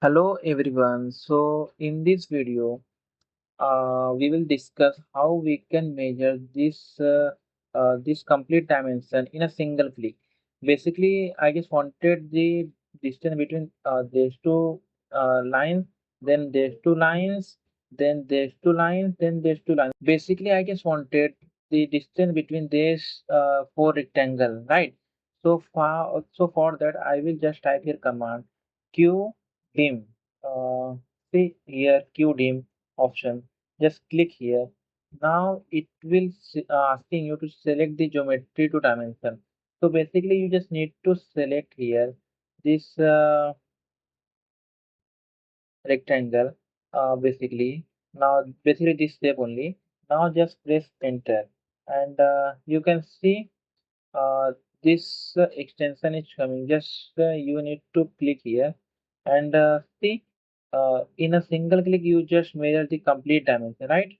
Hello everyone. So in this video, we will discuss how we can measure this complete dimension in a single click. Basically, I just wanted the distance between these two lines, then these two lines, then these two lines, then these two lines. Basically, I just wanted the distance between these four rectangle, right? So for that, I will just type here command QDIM. See here QDIM option, just click here. Now it will asking you to select the geometry to dimension. So basically you just need to select here this rectangle, basically this shape only. Now just press enter, and you can see uh, this extension is coming. Just you need to click here, and see in a single click you just measure the complete dimension, right?